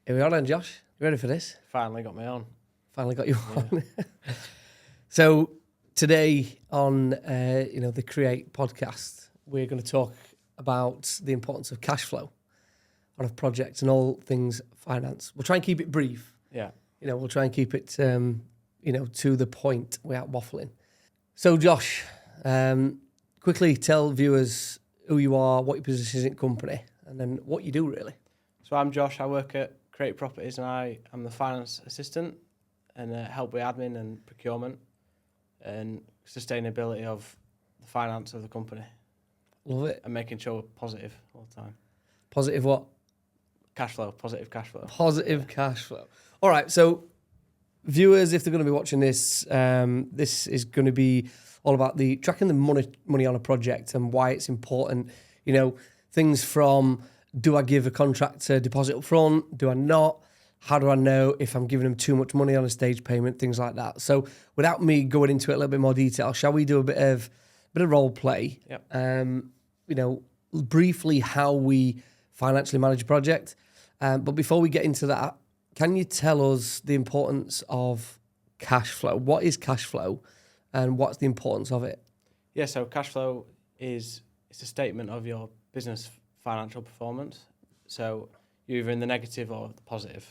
Here we are then, Josh. You ready for this? Finally got me on. Finally got you on. So today on the Create podcast, we're going to talk about the importance of cash flow on a project and all things finance. We'll try and keep it brief. Yeah. We'll try and keep it to the point without waffling. So Josh, quickly tell viewers who you are, what your position is in the company, and then what you do really. So I'm Josh. I work at Create Properties and I am the finance assistant and help with admin and procurement and sustainability of the finance of the company. Love it. And making sure we're positive all the time. Positive what? Cash flow, positive cash flow. Positive cash flow. All right, so viewers, if they're going to be watching this, this is going to be all about the tracking the money on a project and why it's important. Things from, do I give a contractor deposit up front? Do I not? How do I know if I'm giving them too much money on a stage payment? Things like that. So without me going into it a little bit more detail, shall we do a bit of role play? Yep. Briefly how we financially manage a project. But before we get into that, can you tell us the importance of cash flow? What is cash flow and what's the importance of it? Yeah, so cash flow it's a statement of your business financial performance. So you're either in the negative or the positive.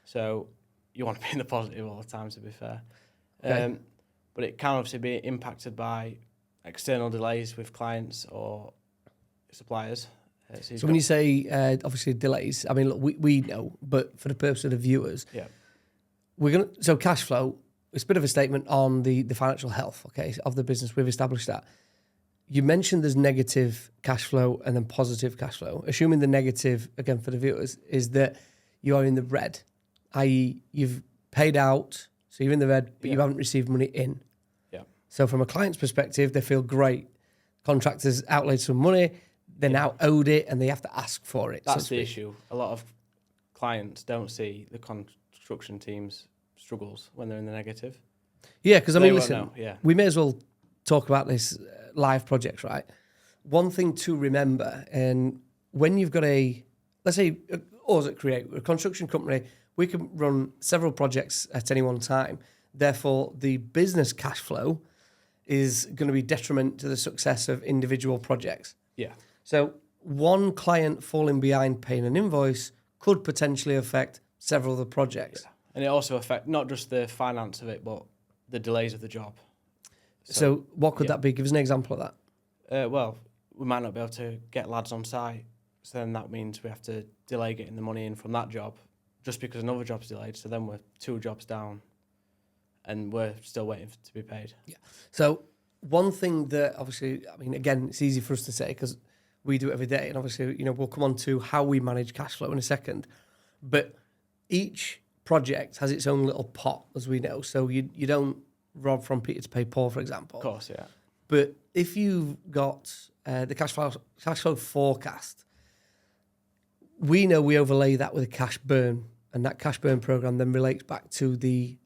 So you want to be in the positive all the time, to be fair. Okay. But it can obviously be impacted by external delays with clients or suppliers. So when you say, obviously, delays, I mean, look, we know, but for the purpose of the viewers, yeah, so cash flow, it's a bit of a statement on the financial health, okay, of the business. We've established that. You mentioned there's negative cash flow and then positive cash flow. Assuming the negative, again, for the viewers, is that you are in the red, i.e. you've paid out, so you're in the red, but you haven't received money in. Yeah. So from a client's perspective, they feel great. Contractors outlaid some money, they're now owed it, and they have to ask for it. That's the issue. A lot of clients don't see the construction team's struggles when they're in the negative. Yeah, because I mean, listen, know. Yeah. we may as well talk about this live projects, right? One thing to remember, and when you've got let's say, us at Create, we're a construction company, we can run several projects at any one time. Therefore, the business cash flow is going to be detriment to the success of individual projects. Yeah. So one client falling behind paying an invoice could potentially affect several of the projects. Yeah. And it also affects not just the finance of it, but the delays of the job. So what could that be? Give us an example of that. Well, we might not be able to get lads on site, so then that means we have to delay getting the money in from that job just because another job's delayed. So then we're 2 jobs down and we're still waiting to be paid. Yeah. So one thing that obviously, I mean, again, it's easy for us to say because we do it every day. And obviously, we'll come on to how we manage cash flow in a second. But each project has its own little pot, as we know. So you don't rob from Peter to pay Paul, for example. Of course, yeah. But if you've got the cash flow forecast, we know we overlay that with a cash burn, and that cash burn program then relates back to the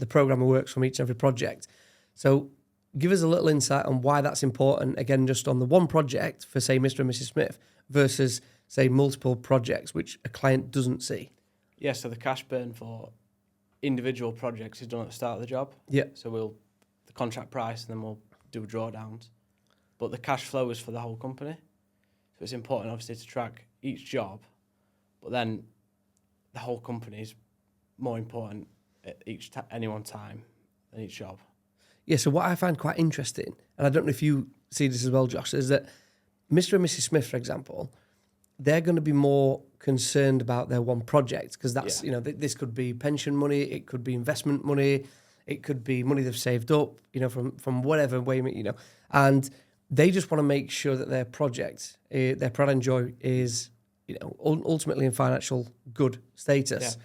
program of works from each and every project. So give us a little insight on why that's important, again, just on the one project for, say, Mr. and Mrs. Smith versus, say, multiple projects, which a client doesn't see. Yeah, so the cash burn for individual projects is done at the start of the job. Yeah. So the contract price and then we'll do drawdowns. But the cash flow is for the whole company. So it's important, obviously, to track each job. But then the whole company is more important at any one time than each job. Yeah, so what I find quite interesting, and I don't know if you see this as well, Josh, is that Mr. and Mrs. Smith, for example, they're going to be more concerned about their one project because that's, this could be pension money, it could be investment money, it could be money they've saved up, from whatever way, and they just want to make sure that their project, their pride and joy is, ultimately in financial good status. Yeah.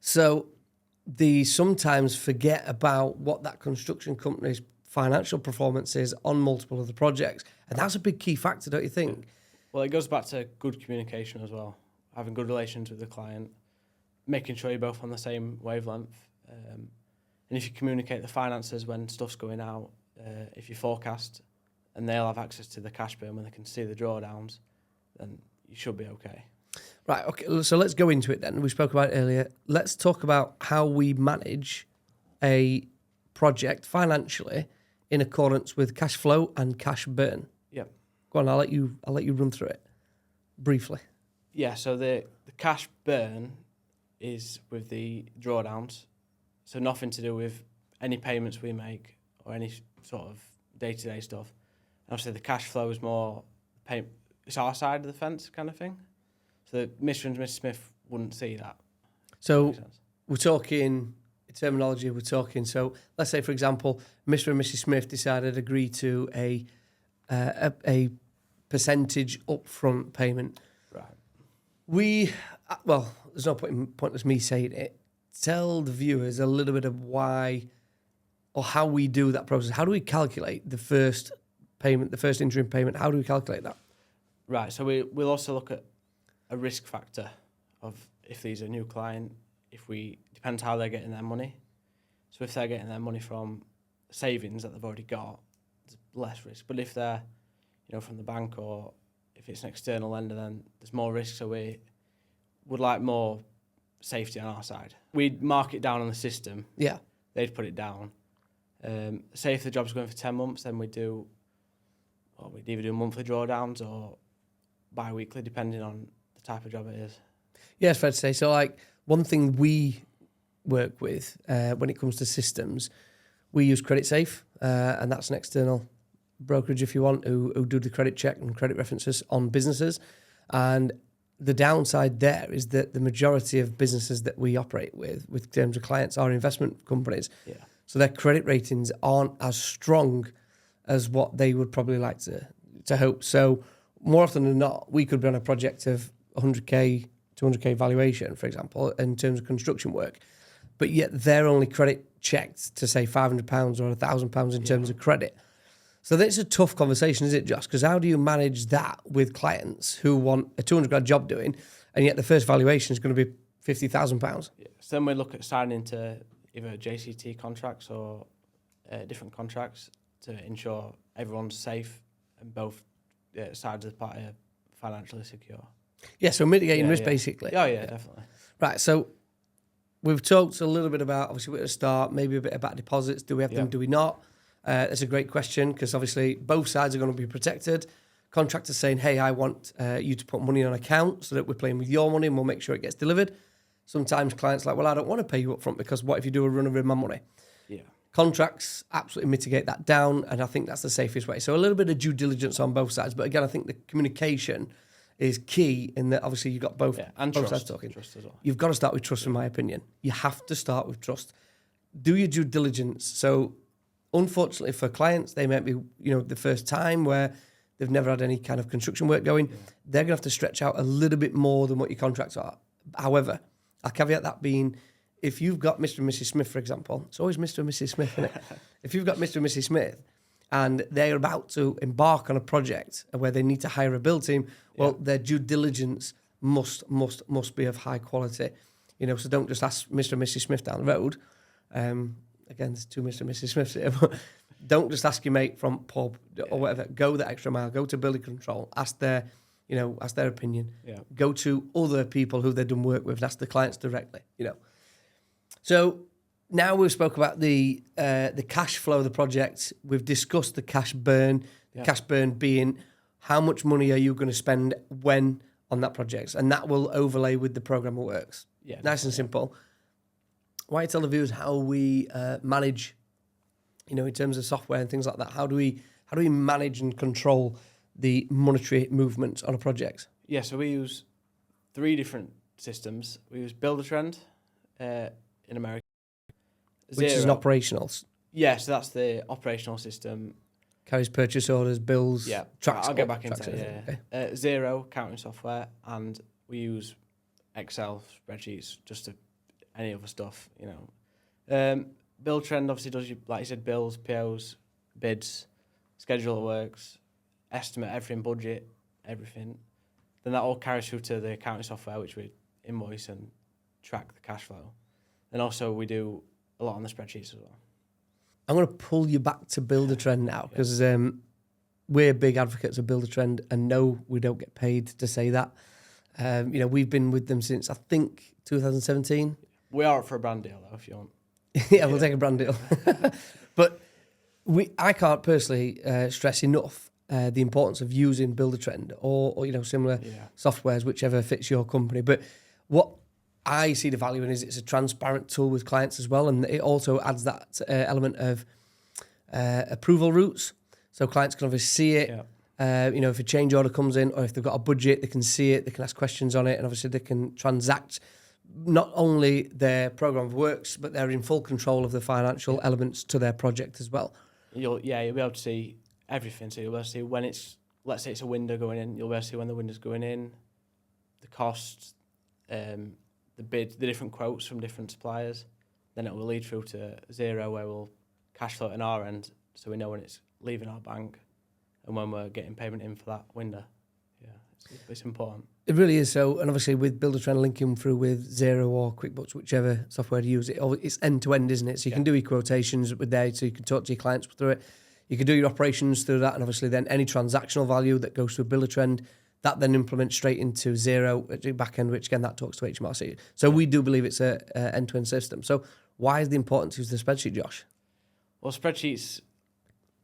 So they sometimes forget about what that construction company's financial performance is on multiple of the projects. And that's a big key factor, don't you think? Well, it goes back to good communication as well, having good relations with the client, making sure you're both on the same wavelength. And if you communicate the finances when stuff's going out, if you forecast and they'll have access to the cash burn when they can see the drawdowns, then you should be okay. Right, okay, so let's go into it then. We spoke about it earlier. Let's talk about how we manage a project financially in accordance with cash flow and cash burn. Yep. Go on, I'll let you run through it briefly. Yeah, so the cash burn is with the drawdowns, so nothing to do with any payments we make or any sort of day-to-day stuff. And obviously, the cash flow is more it's our side of the fence kind of thing. So Mr. and Mrs. Smith wouldn't see that. So we're talking terminology. So let's say, for example, Mr. and Mrs. Smith decided to agree to a percentage upfront payment. Right. There's no pointless me saying it. Tell the viewers a little bit of why or how we do that process. How do we calculate the first payment, the first interim payment? How do we calculate that? Right. So we'll also look at a risk factor of if these are a new client, depends how they're getting their money. So if they're getting their money from savings that they've already got, there's less risk. But if they're, from the bank or if it's an external lender, then there's more risk. So we would like more safety on our side. We'd mark it down on the system. Yeah. They'd put it down. Say if the job's going for 10 months, then we'd either do monthly drawdowns or bi-weekly, depending on the type of job it is. Yeah, it's fair to say. So, like, one thing we work with when it comes to systems, we use Credit Safe, and that's an external brokerage, if you want, who do the credit check and credit references on businesses. And the downside there is that the majority of businesses that we operate with terms of clients are investment companies. Yeah. So their credit ratings aren't as strong as what they would probably like to hope. So more often than not, we could be on a project of 100K, 200K valuation, for example, in terms of construction work. But yet they're only credit checked to say £500 or £1,000 in terms of credit. So that's a tough conversation, is it, Josh? Because how do you manage that with clients who want a 200 grand job doing, and yet the first valuation is going to be £50,000? Yeah. So then we look at signing into either JCT contracts or different contracts to ensure everyone's safe and both sides of the party are financially secure. Yeah, so mitigating risk, basically. Oh, yeah, definitely. Right, so we've talked a little bit about, obviously, we're at the start, maybe a bit about deposits. Do we have them, do we not? That's a great question because obviously both sides are going to be protected. Contractors saying, hey, I want you to put money on account so that we're playing with your money and we'll make sure it gets delivered. Sometimes clients are like, well, I don't want to pay you up front because what if you do a run over my money? Yeah. Contracts absolutely mitigate that down, and I think that's the safest way. So a little bit of due diligence on both sides. But again, I think the communication is key in that obviously you've got both sides talking. Trust as well. You've got to start with trust, in my opinion. You have to start with trust. Do your due diligence. So unfortunately for clients, they might be, the first time where they've never had any kind of construction work going. Yeah. They're going to have to stretch out a little bit more than what your contracts are. However, I'll caveat that being, if you've got Mr. and Mrs. Smith, for example, it's always Mr. and Mrs. Smith, isn't it? If you've got Mr. and Mrs. Smith and they're about to embark on a project where they need to hire a build team, well, their due diligence must be of high quality. So don't just ask Mr. and Mrs. Smith down the road. Again, there's two Mr. and Mrs. Smiths here, but don't just ask your mate from pub or whatever. Go the extra mile. Go to building control. Ask their opinion. Yeah. Go to other people who they've done work with and ask the clients directly. So now we've spoke about the cash flow of the project. We've discussed the cash burn. The cash burn being how much money are you going to spend when on that project, and that will overlay with the program of works. Yeah, nice and simple. Why don't you tell the viewers how we manage, in terms of software and things like that? How do we manage and control the monetary movements on a project? Yeah, so we use 3 different systems. We use Buildertrend in America, which is an operational. Yeah, so that's the operational system. Carries purchase orders, bills. Yeah, tracks. I'll get back into it. Yeah. Xero accounting software, and we use Excel spreadsheets just to. Any other stuff, Buildtrend obviously does, like you said, bills, POs, bids, schedule of works, estimate everything, budget, everything. Then that all carries through to the accounting software, which we invoice and track the cash flow. And also we do a lot on the spreadsheets as well. I'm going to pull you back to Buildertrend now because we're big advocates of Buildertrend, and no, we don't get paid to say that. We've been with them since, I think, 2017. We are up for a brand deal, though, if you want. Yeah, we'll take a brand deal. But I can't personally stress enough the importance of using Buildertrend or similar softwares, whichever fits your company. But what I see the value in is it's a transparent tool with clients as well, and it also adds that element of approval routes, so clients can obviously see it. If a change order comes in or if they've got a budget, they can see it, they can ask questions on it, and obviously they can transact not only their program of works, but they're in full control of the financial elements to their project as well. You'll be able to see everything. So you'll be able to see when let's say it's a window going in, you'll be able to see when the window's going in, the cost, the bid, the different quotes from different suppliers. Then it will lead through to Zero, where we'll cash flow it on our end, so we know when it's leaving our bank and when we're getting payment in for that window. Yeah, it's important. It really is. So, and obviously with Buildertrend linking through with Zero or QuickBooks, whichever software you use, it's end to end, isn't it? So you can do your quotations with there, so you can talk to your clients through it. You can do your operations through that, and obviously then any transactional value that goes through Buildertrend, that then implements straight into Zero at the back end, which again, that talks to HMRC. So we do believe it's a end-to-end system. So why is the importance to use the spreadsheet, Josh? Well, spreadsheets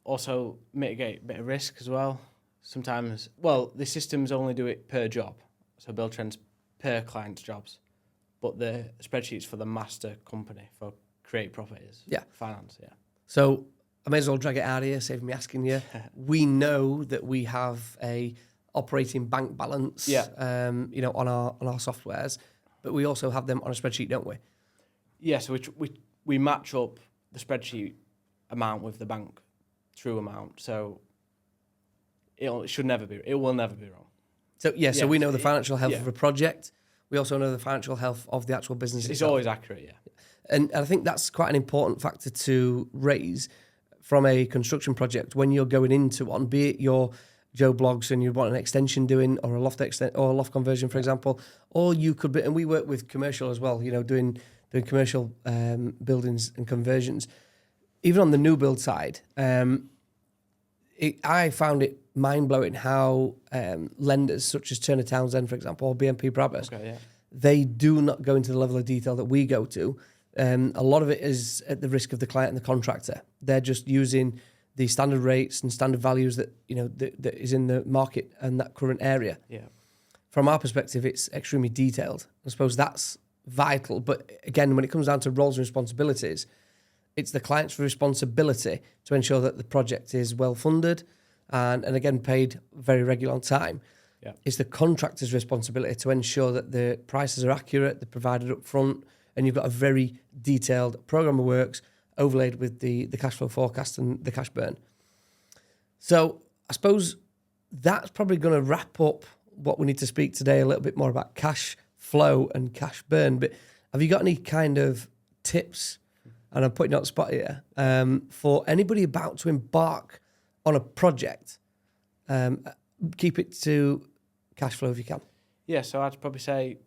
also mitigate a bit of risk as well. Sometimes, the systems only do it per job. So Buildertrend's per client's jobs. But the spreadsheet's for the master company, for Create Properties. Yeah. Finance, yeah. So I may as well drag it out of here, save me asking you. We know that we have a operating bank balance, on our softwares, but we also have them on a spreadsheet, don't we? Yeah, so we match up the spreadsheet amount with the bank true amount, so it will never be wrong. So so we know the financial health of a project. We also know the financial health of the actual business It's itself. always accurate, yeah. And I think that's quite an important factor to raise from a construction project when you're going into one, be it your Joe Blogs and you want an extension doing, or a loft conversion, for example, or you could be, and we work with commercial as well, doing commercial buildings and conversions. Even on the new build side, I found it mind-blowing how lenders such as Turner Townsend, for example, or BNP Paribas, they do not go into the level of detail that we go to. A lot of it is at the risk of the client and the contractor. They're just using the standard rates and standard values that that is in the market and that current area. Yeah. From our perspective, it's extremely detailed. I suppose that's vital. But again, when it comes down to roles and responsibilities, it's the client's responsibility to ensure that the project is well funded and again paid very regular on time. Yeah. It's the contractor's responsibility to ensure that the prices are accurate, they're provided up front, and you've got a very detailed program of works overlaid with the cash flow forecast and the cash burn. So I suppose that's probably going to wrap up what we need to speak today a little bit more about cash flow and cash burn. But have you got any kind of tips, and I'm putting you on the spot here, for anybody about to embark on a project? Keep it to cash flow if you can. Yeah, so I'd probably say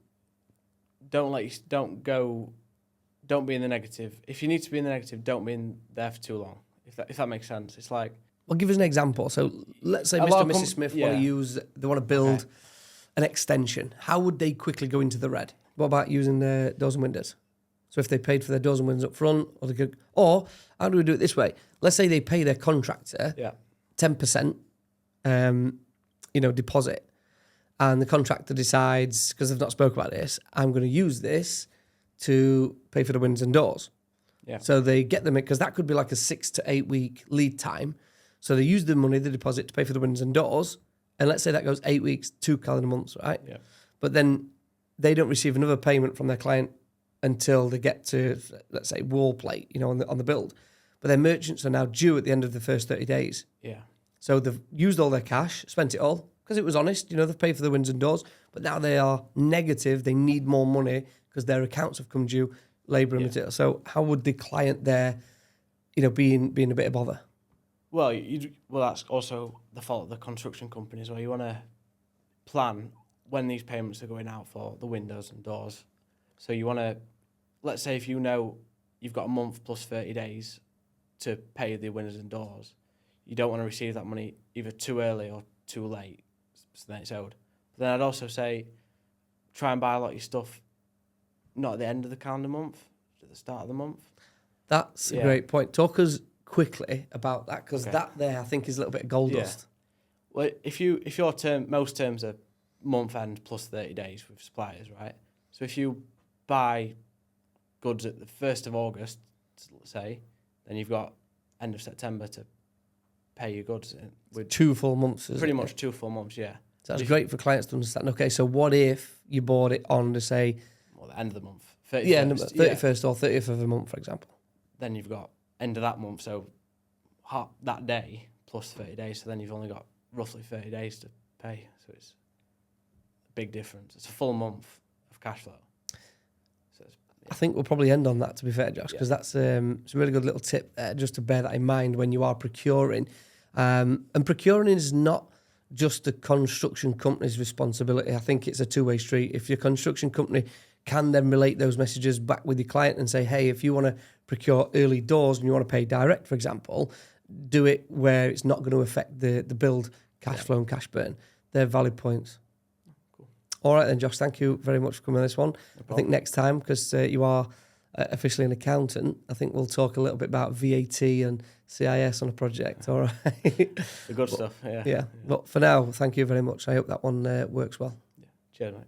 don't be in the negative. If you need to be in the negative, don't be in there for too long. If that makes sense. It's like, well, give us an example. So let's say Mr. and Mrs. Smith want to build an extension. How would they quickly go into the red? What about using their doors and windows? So if they paid for their doors and windows up front, or how do we do it this way? Let's say they pay their contractor 10%, deposit, and the contractor decides, because they've not spoke about this, I'm going to use this to pay for the windows and doors. Yeah. So they get them in, because that could be like a 6 to 8 week lead time. So they use the money, the deposit, to pay for the windows and doors. And let's say that goes 8 weeks, 2 calendar months, right? Yeah. But then they don't receive another payment from their client until they get to, let's say, wall plate, on the build. But their merchants are now due at the end of the first 30 days. Yeah. So they've used all their cash, spent it all, because it was honest, they've paid for the windows and doors, but now they are negative. They need more money because their accounts have come due, labour and material. So how would the client there, being a bit of bother? Well, that's also the fault of the construction companies, where you want to plan when these payments are going out for the windows and doors. So you want to, let's say if you've got a month plus 30 days to pay the windows and doors, you don't want to receive that money either too early or too late, so then it's owed. But then I'd also say try and buy a lot of your stuff not at the end of the calendar month, at the start of the month. That's a great point. Talk us quickly about that, because that there I think is a little bit of gold dust. Well, if your term, most terms are month end plus 30 days with suppliers, right? So if you buy goods at the 1st of August, say, then you've got end of September to pay your goods with 2 full months. Pretty much 2 full months, yeah. So that's great for clients to understand. Okay, so what if you bought it on, to say, well, the end of the month, 31st, 31st or 30th of the month, for example. Then you've got end of that month, so that day plus 30 days. So then you've only got roughly 30 days to pay. So it's a big difference. It's a full month of cash flow. So I think we'll probably end on that, to be fair, Josh, because that's it's a really good little tip there, just to bear that in mind when you are procuring. And procuring is not just the construction company's responsibility. I think it's a two-way street. If your construction company can then relate those messages back with your client and say, hey, if you want to procure early doors and you want to pay direct, for example, do it where it's not going to affect the build cash flow and cash burn. They're valid points. Cool. All right then, Josh, thank you very much for coming on this one. I think next time, because you are officially an accountant, I think we'll talk a little bit about VAT and CIS on a project. All right. The good stuff, yeah. But for now, thank you very much. I hope that one works well. Yeah. Cheers, mate.